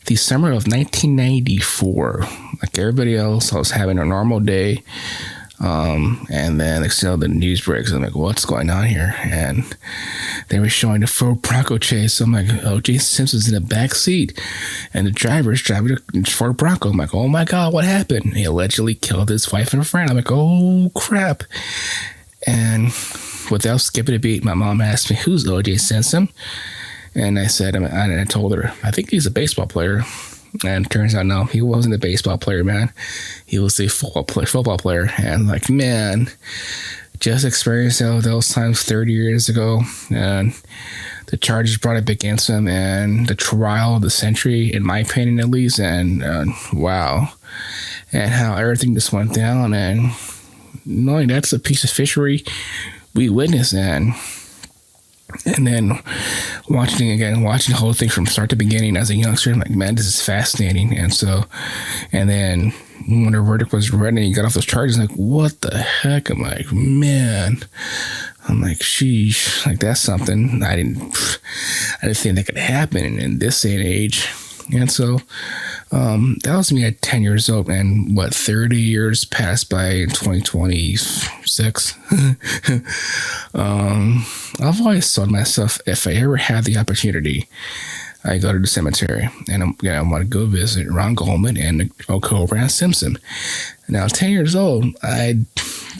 the summer of 1994. Like everybody else, I was having a normal day. And then the news breaks. I'm like, what's going on here? And they were showing the Ford Bronco chase. So I'm like, O.J. Simpson's in the back seat, and the driver's driving the Ford Bronco. I'm like, oh my God, what happened? He allegedly killed his wife and friend. I'm like, oh crap. And without skipping a beat, my mom asked me, who's O.J. Simpson? And I said, and I told her, I think he's a baseball player. And it turns out, no, he wasn't a baseball player, man. He was a football player. And like, man, just experienced those times 30 years ago. And the charges brought up against him, and the trial of the century, in my opinion at least. And wow. And how everything just went down. And knowing that's a piece of fishery we witnessed. And then watching the whole thing from start to beginning as a youngster, I'm like, man, this is fascinating. And then when the verdict was read and he got off those charges, I'm like, what the heck? I'm like, man. I'm like, sheesh, like that's something I didn't think that could happen in this day and age. And so that was me at 10 years old, and 30 years passed by in 2026. I've always told myself, if I ever had the opportunity, I go to the cemetery and I want to go visit Ron Goldman and Nicole Simpson. Now, 10 years old, that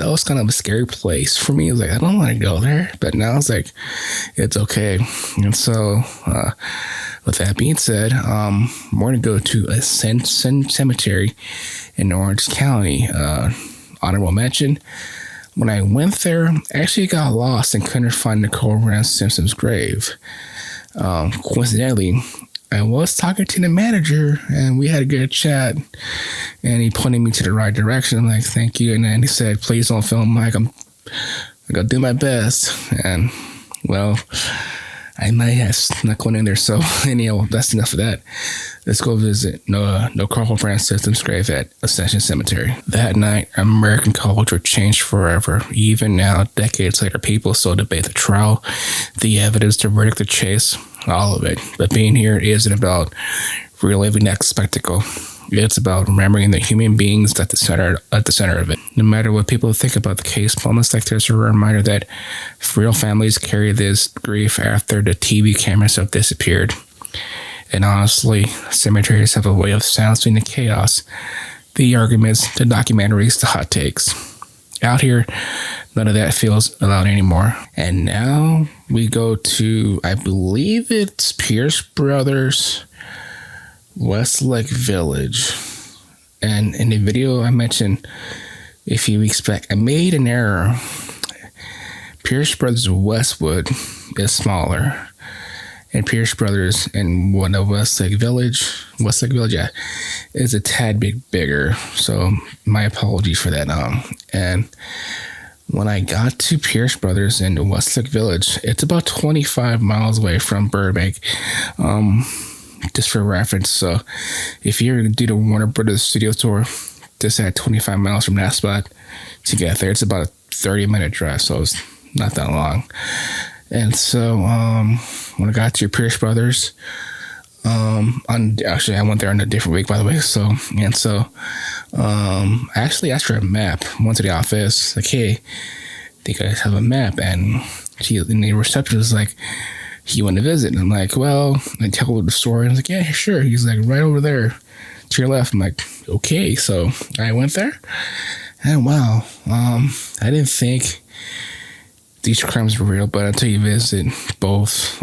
was kind of a scary place for me. I was like, I don't want to go there. But now it's like, it's okay. And so, with that being said, we're going to go to a Simpson cemetery in Orange County. Honorable mention. When I went there, I actually got lost and couldn't find Nicole Simpson's grave. Coincidentally, I was talking to the manager and we had a good chat, and he pointed me to the right direction. I'm like, thank you. And then he said, please don't film Mike. I'm going to do my best. And well, I might have snuck one in there. So anyhow, that's enough of that. Let's go visit Nicole Simpson's grave at Ascension Cemetery. That night, American culture changed forever. Even now, decades later, people still debate the trial, the evidence, the verdict, the chase, all of it. But being here isn't about reliving that spectacle. It's about remembering the human beings at the center of it. No matter what people think about the case, moments like this are a reminder that real families carry this grief after the TV cameras have disappeared. And honestly, cemeteries have a way of silencing the chaos, the arguments, the documentaries, the hot takes. Out here, none of that feels allowed anymore. And now we go to, I believe it's Pierce Brothers, Westlake Village. And in the video I mentioned a few weeks back, I made an error. Pierce Brothers Westwood is smaller, and Pierce Brothers in Westlake Village, yeah, is a tad bit bigger. So my apologies for that. And when I got to Pierce Brothers in Westlake Village, it's about 25 miles away from Burbank. Just for reference, so if you're going to do the Warner Brothers studio tour, just at 25 miles from that spot to get there, it's about a 30-minute drive, so it's not that long. And so when I got to Pierce Brothers, actually I went there on a different week, by the way. So I actually asked for a map. Went to the office, like, hey, do you guys have a map? And the receptionist was like, he wanted to visit. And I'm like, well, I tell the story. I was like, yeah, sure. He's like, right over there to your left. I'm like, okay. So I went there, and wow, I didn't think these crimes were real, but until you visit both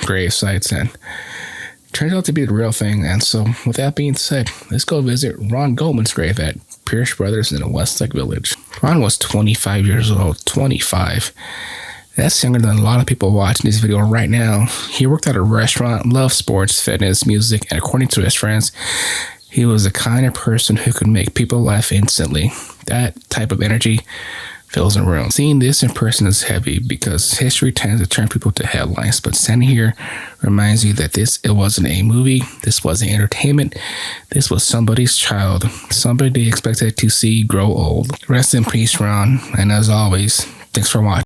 grave sites, and it turns out to be the real thing. And so with that being said, let's go visit Ron Goldman's grave at Pierce Brothers in the Westlake Village. Ron was 25 years old. 25. That's younger than a lot of people watching this video right now. He worked at a restaurant, loved sports, fitness, music, and according to his friends, he was the kind of person who could make people laugh instantly. That type of energy fills a room. Seeing this in person is heavy because history tends to turn people to headlines, but standing here reminds you that it wasn't a movie, this wasn't entertainment, this was somebody's child, somebody they expected to see grow old. Rest in peace, Ron, and as always, thanks for watching.